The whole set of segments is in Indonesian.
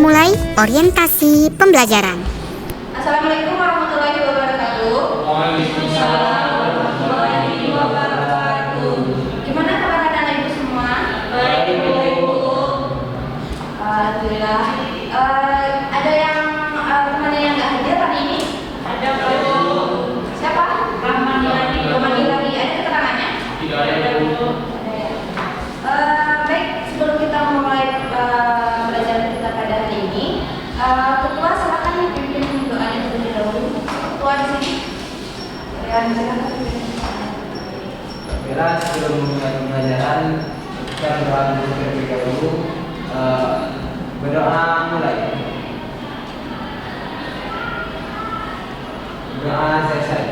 memulai orientasi pembelajaran. Assalamualaikum warahmatullahi wabarakatuh. Waalaikumsalam warahmatullahi wabarakatuh. Gimana kabar anak ibu semua? Baik, Ibu. Alhamdulillah. Ada yang temannya yang nggak hadir hari ini? Ada, Bu. Siapa? Rahmani. Rahmani lagi. Ada keterangannya? Tidak ada, Bu. Baik, sebelum kita mulai pelajaran kita pada hari ini, Ketua silakan pimpin doanya terlebih dahulu. Ketua di sini. Ya, silakan. Kira sebelum memulai pembelajaran kita berdoa dulu terlebih dahulu. Berdoa mulai. Doa selesai.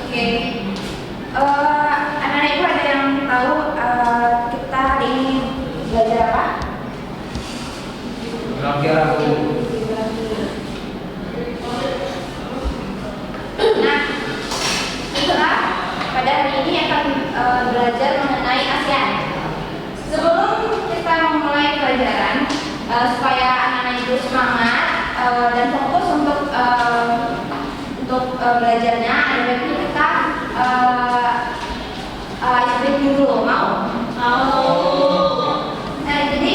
Oke. Anak-anak ibu ada yang tahu kita hari ini belajar apa? Kira-kira Bu. Nah, itulah pada hari ini akan belajar mengenai ASEAN. Sebelum kita memulai pelajaran, supaya anak-anak ibu semangat dan fokus untuk belajarnya, ada baiknya kita ice breaking dulu. Mau? Nah, jadi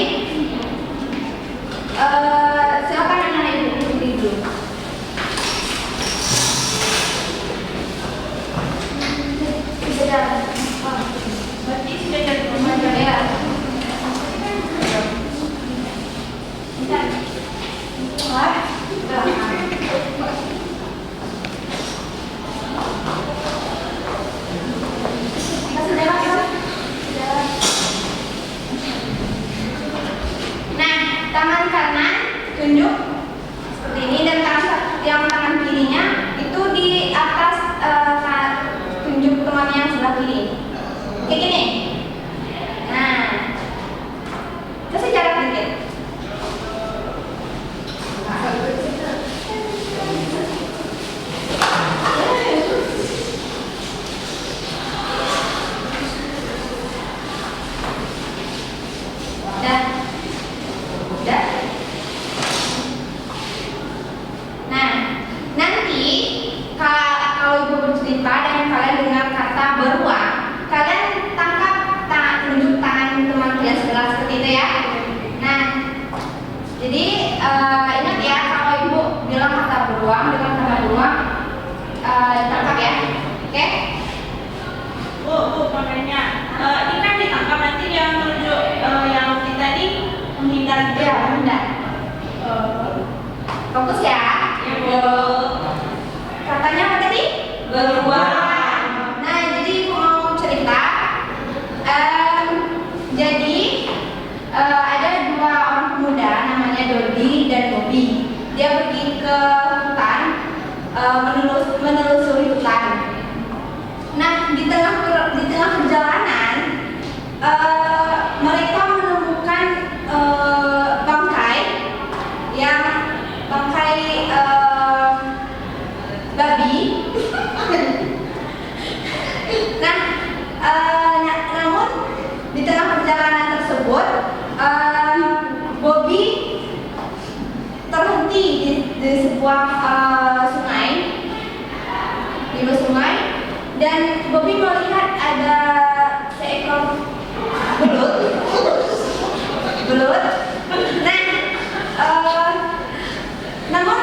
silakan anak-anak ibu berdiri dulu. Berarti sudah jadi pembelajar ya. Nah, tangan kanan tunjuk seperti ini dan tangan kirinya itu di atas tunjuk teman yang sebelah kiri. Kayak gini. Nah, kasih jarak dikit. Udah. Udah. Nah, nanti kalau ibu bercerita dan kalian dengar kata beruang, kalian tangkap tunjuk tangan teman kalian sebelah seperti itu ya. Nah, jadi ingat ya, kalau ibu bilang kata beruang dengan kata beruang, tangkap ya. Oke? Bu, makanya ini kan ditangkap nanti yang menuju yang kita ini menghindar gitu. Ya, benar. Fokus ya. Katanya apa tadi? Beruang. Nah, jadi aku mau cerita. Jadi ada dua orang pemuda namanya Dodi dan Bobby. Dia pergi ke hutan menelusuri hutan. Nah, di tengah perjalanan mereka menemukan bangkai babi. Namun di tengah perjalanan tersebut Bobby terhenti di sebuah sungai, dan Bobby melihat ada seekor belut. Nah, namun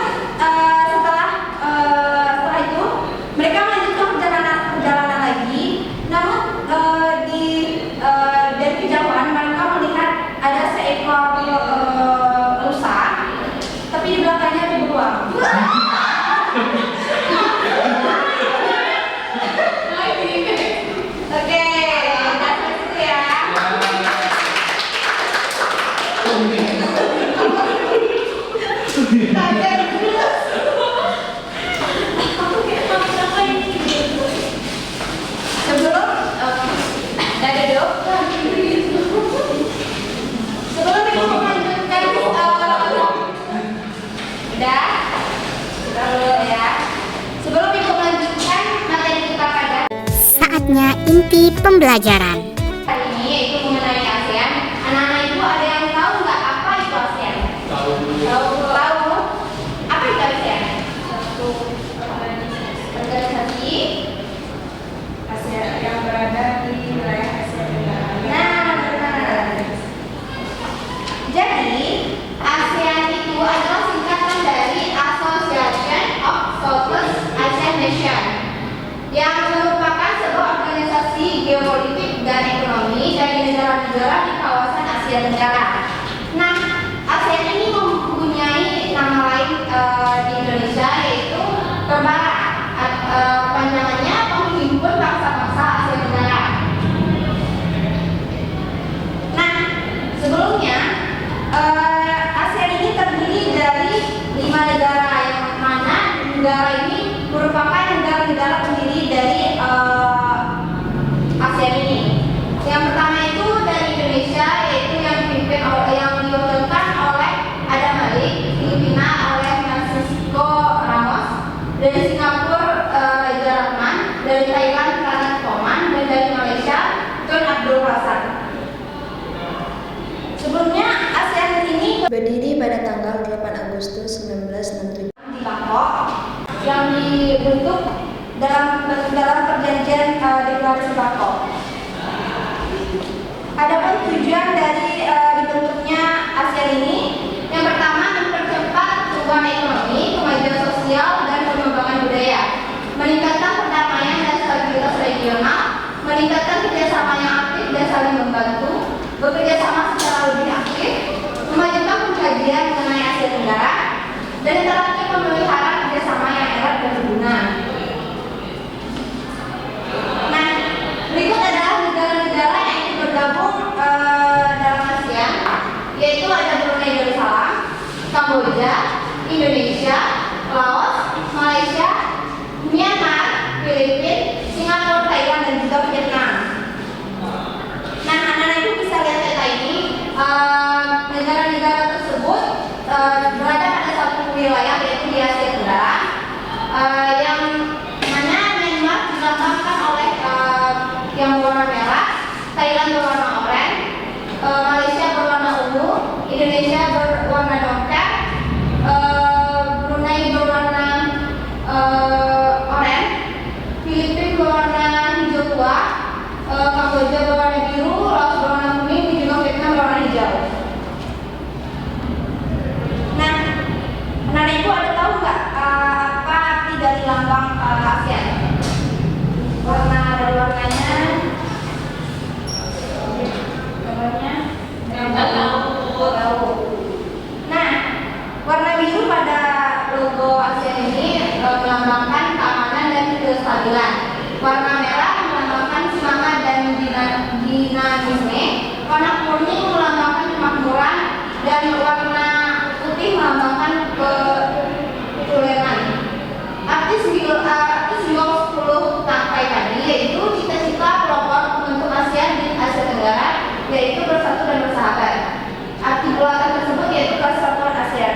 setelah itu mereka melanjutkan perjalanan lagi. Namun dari kejauhan mereka melihat ada seekor rusa, tapi di belakangnya ada beruang. Oke, sampai situ ya. Sebelum ibu melanjutkan udah dulu ya. Sebelum ibu melanjutkan materi kita pada Saatnya inti pembelajaran. hari ini, yaitu mengenai ASEAN, anak-anak ibu ada yang negara yang mana negara ini merupakan negara-negara pendiri dari ASEAN ini. Yang pertama itu dari Indonesia, yaitu yang diwakilkan oleh Adam Malik, Filipina oleh Francisco Ramos, dari Singapura Raja Rahman, dari Thailand Pranat Koman, dan dari Malaysia Tun Abdul Hasan. Sebelumnya ASEAN ini Berdiri pada tanggal 8 Agustus 1967. di Bangkok yang dibentuk dalam perjanjian deklarasi Bangkok. Adapun tujuan dari dibentuknya ASEAN ini, yang pertama mempercepat pertumbuhan ekonomi, kemajuan sosial, dan pengembangan budaya, meningkatkan perdamaian dan stabilitas regional, meningkatkan kerjasama yang aktif dan saling membantu, bekerja sama secara lebih aktif, memajukan pengkajian mengenai Asia Tenggara, dan yang terakhir memelihara kerjasama yang erat dan berguna. Nah, berikut adalah negara-negara yang ikut bergabung dalam ASEAN, yaitu ada Brunei Darussalam, Kamboja, Indonesia, Laos, Malaysia, Myanmar, Filipina, Singapura, Thailand, dan juga Vietnam. Nah, anak-anak ibu bisa lihat peta ini. Negara-negara tersebut berada pada satu wilayah, yaitu di Asia Tenggara, yang mana Myanmar dilambangkan oleh yang berwarna merah, Thailand berwarna oranye, Malaysia berwarna ungu, Indonesia berwarna dongker, Brunei berwarna oranye, Filipina berwarna hijau tua, Kamboja berwarna biru, Laos berwarna kuning, dan juga Vietnam berwarna hijau. Nah, anak-anak ibu ada tahu nggak apa arti dari lambang ASEAN? Dari warnanya, tahu. Nah, warna biru pada logo ASEAN ini melambangkan keamanan dan kestabilan. Warna merah melambangkan semangat dan dinamisme. Warna kuning melambangkan kemakmuran, dan warna putih melambangkan keturunan. Arti simbol 10 tangkai tadi yaitu cita-cita kelompok membentuk ASEAN di Asia Tenggara, yaitu bersatu dan bersahabat. Arti belakang tersebut yaitu persatuan ASEAN.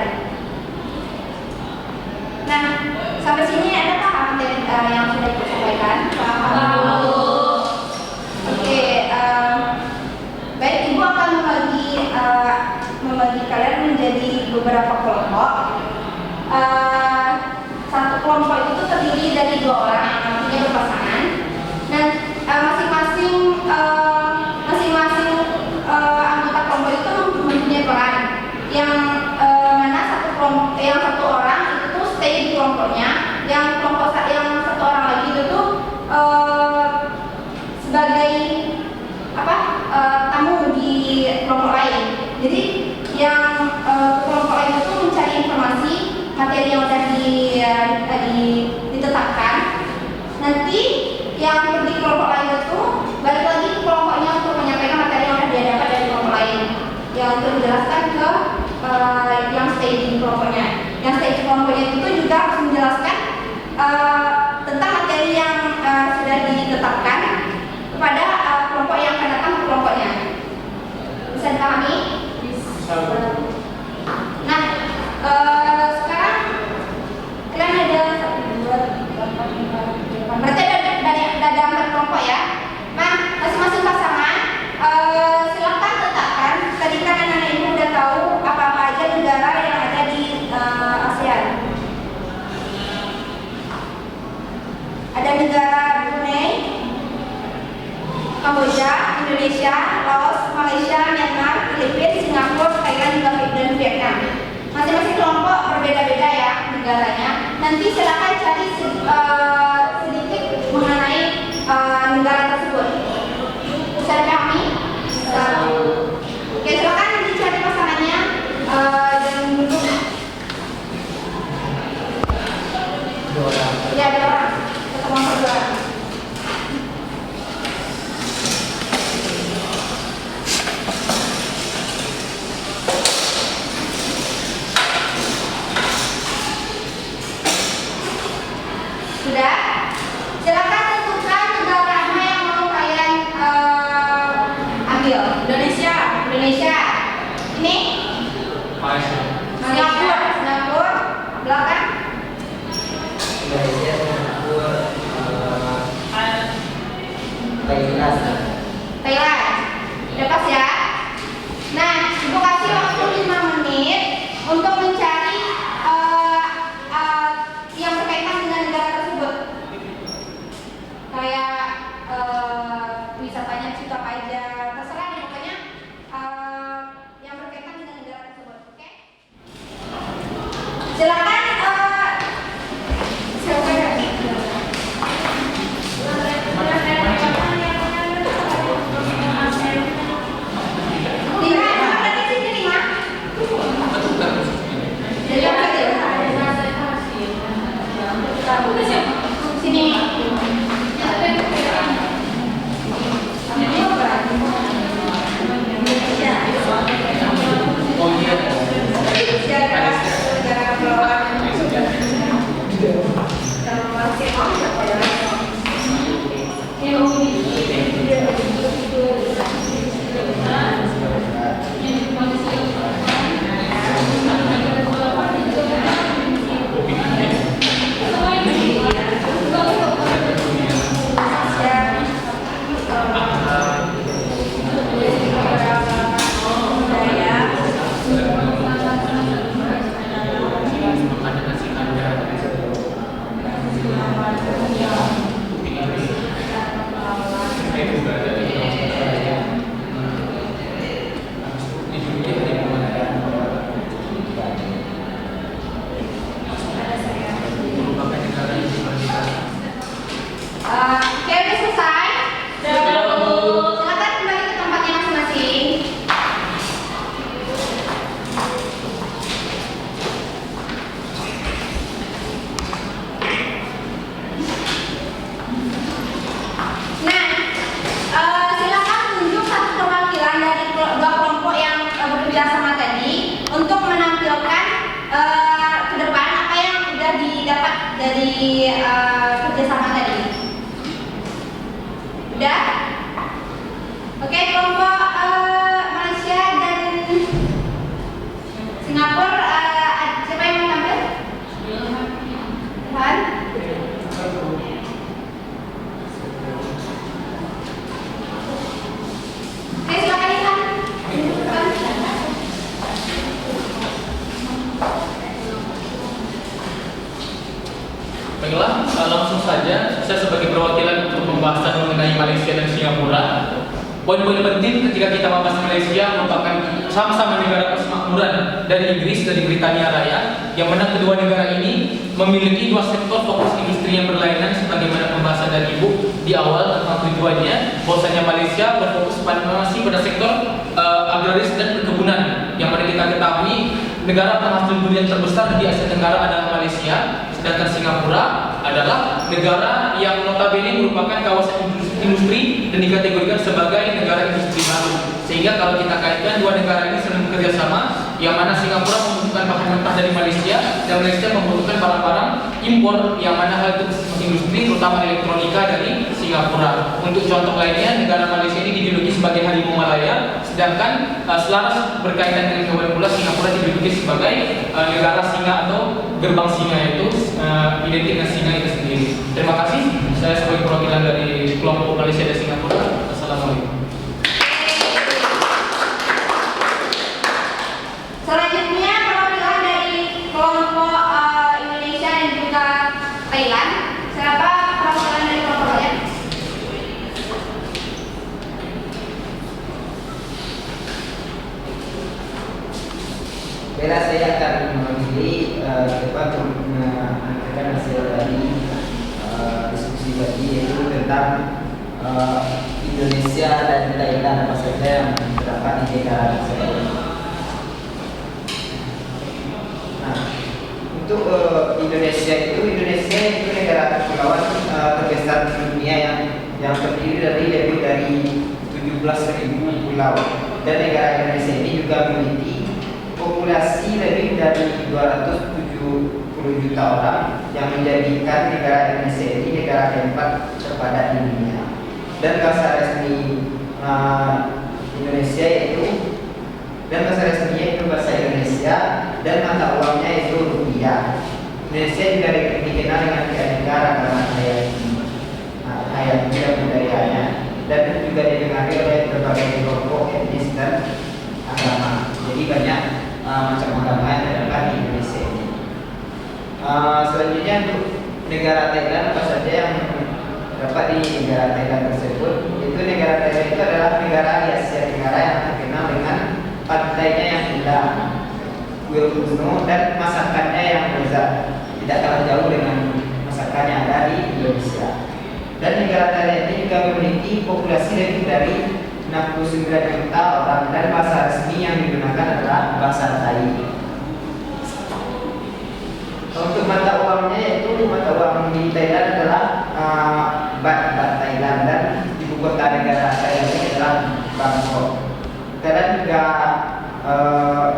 Nah, sampai sini ada paham yang sudah disampaikan? Paham. Oke, baik, ibu akan membagi kalian menjadi beberapa kelompok. Satu kelompok itu terdiri dari 2 orang yang nantinya berpasangan, dan masing-masing anggota kelompok itu mempunyai peran. Yang mana satu orang itu tuh stay di kelompoknya, yang satu orang lagi itu tuh sebagai tamu di kelompok lain. Jadi yang kelompok lain itu mencari informasi materi yang sudah ditetapkan. Nanti yang di kelompok lain itu balik lagi ke kelompoknya untuk menyampaikan materi yang sudah dia dapat dari kelompok lain, yang untuk menjelaskan ke yang stay di kelompoknya. Yang stay di kelompoknya itu juga harus menjelaskan tentang materi yang sudah ditetapkan kepada kelompok yang akan datang ke kelompoknya. Bisa dipahami? Nah, sekarang kalian ada 1, 2, 3, 4, 5, 6, 7, 8. Berarti ada 4 kelompok ya. Nah, masing-masing pasangan silakan tetapkan. Tadi kan anak-anak ibu udah tahu apa-apa aja negara yang ada di ASEAN. Ada negara Brunei, Kamboja, Indonesia, Laos, Malaysia, Myanmar, Filipina, Singapura, Thailand, dan Vietnam. Masing-masing kelompok berbeda-beda ya negaranya. Nanti silakan cari sedikit mengenai negara tersebut. Bisa dipahami? Oke, silakan dicari pasangannya dan duduk. Ya, ada orang. Ketemu berdua. Silakan siapa ya? Lima, berarti sini lima. Jadi apa itu? Sini. Oh iya. Oke, udah selesai. Silakan kembali ke tempatnya masing-masing. Nah, silakan tunjuk satu perwakilan dari dua kelompok yang bekerja sama tadi untuk menampilkan ke depan apa yang sudah didapat dari kerjasama tadi. Udah? Oke, kelompok Malaysia dan Singapura, siapa yang mau tampil? Tuhan? Oke, silakan Ivan. Baiklah, langsung saja saya sebagai perwakilan untuk pembahasan mengenai Malaysia dan Singapura. Poin-poin penting ketika kita membahas Malaysia merupakan sama-sama negara persemakmuran dari Inggris, dari Britania Raya, yang mana kedua negara ini memiliki dua sektor fokus industri yang berlainan sebagaimana pembahasan dari Ibu di awal tentang tujuannya, bahwasanya Malaysia berfokus masih pada sektor agraris dan perkebunan, yang mana kita ketahui negara penghasil durian terbesar di Asia Tenggara adalah Malaysia, sedangkan Singapura adalah negara yang notabene merupakan kawasan industri dan dikategorikan sebagai negara industri baru. Sehingga kalau kita kaitkan dua negara ini sedang bekerja sama, yang mana Singapura membutuhkan bahan mentah dari Malaysia dan Malaysia membutuhkan barang-barang impor, yang mana hal itu industri terutama elektronika dari Singapura. Untuk contoh lainnya, negara Malaysia ini dijuluki sebagai harimau Malaya, sedangkan selaras berkaitan dengan kemudian pula Singapura dijuluki sebagai negara singa atau gerbang singa, itu identik dengan singa itu sendiri. Terima kasih. Saya sebagai perwakilan dari kelompok Malaysia dan Singapura. Assalamualaikum. Selanjutnya perwakilan dari kelompok Indonesia dan juga Thailand. Siapa perwakilan dari kelompok kalian? Baiklah, saya akan mewakili depan untuk menyampaikan hasil dari diskusi tadi, yaitu tentang Indonesia dan Thailand, apa saja yang terdapat di negara saya. Nah, untuk Indonesia itu negara kepulauan terbesar di dunia yang terdiri dari lebih dari 17.000 pulau, dan negara Indonesia ini juga memiliki populasi lebih dari 270 juta orang, yang menjadikan negara Indonesia ini negara keempat terpadat di dunia. Dan bahasa resmi Indonesia itu bahasa Indonesia, dan mata uangnya itu rupiah. Indonesia juga dikenal dengan keanekaragaman hayati dan budayanya, dan juga dipengaruhi oleh berbagai kelompok etnis dan agama. Jadi banyak macam agama yang terdapat di Indonesia ini. Selanjutnya untuk negara Thailand, apa saja yang terdapat di negara Thailand tersebut? Itu negara Thailand itu adalah negara di Asia Tenggara yang terkenal dengan pantainya yang indah, kuno dan masakannya yang lezat, tidak kalah jauh dengan masakan yang ada di Indonesia. Dan negara Thailand ini juga memiliki populasi lebih dari 69 juta orang dan bahasa resmi yang digunakan adalah bahasa Thai. Untuk mata uangnya, yaitu mata uang di Thailand adalah baht Thailand, dan ibu kota negara Thailand ini adalah Bangkok. Thailand juga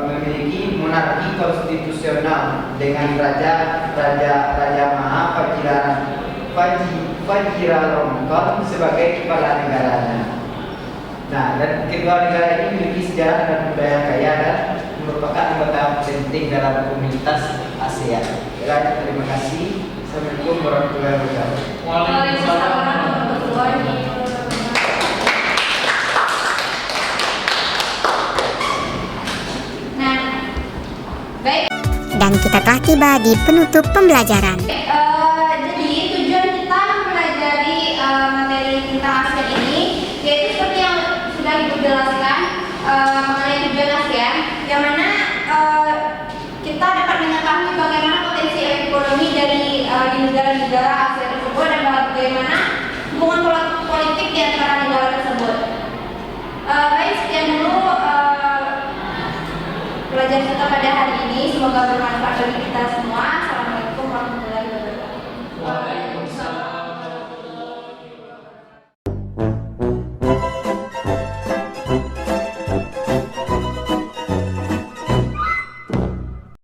memiliki monarki konstitusional dengan Raja Maha Vajiralongkorn sebagai kepala negaranya. Nah, dan kedua negara ini memiliki sejarah dan budaya kaya dan merupakan anggota penting dalam komunitas ASEAN. Terima kasih. Assalamualaikum warahmatullahi wabarakatuh. Waalaikumsalam warahmatullahi wabarakatuh. Nah, baik. Dan kita telah tiba di penutup pembelajaran. Jadi tujuan kita mempelajari materi tentang ASEAN ini yaitu seperti yang sudah Ibu jelaskan mengenai tujuan ASEAN, yang mana kita dapat mengetahui bagaimana potensi ekonomi dari di negara-negara ASEAN tersebut dan bagaimana hubungan politik di antara negara tersebut. Baik, sekian dulu pelajaran kita pada hari ini. Semoga bermanfaat bagi kita semua.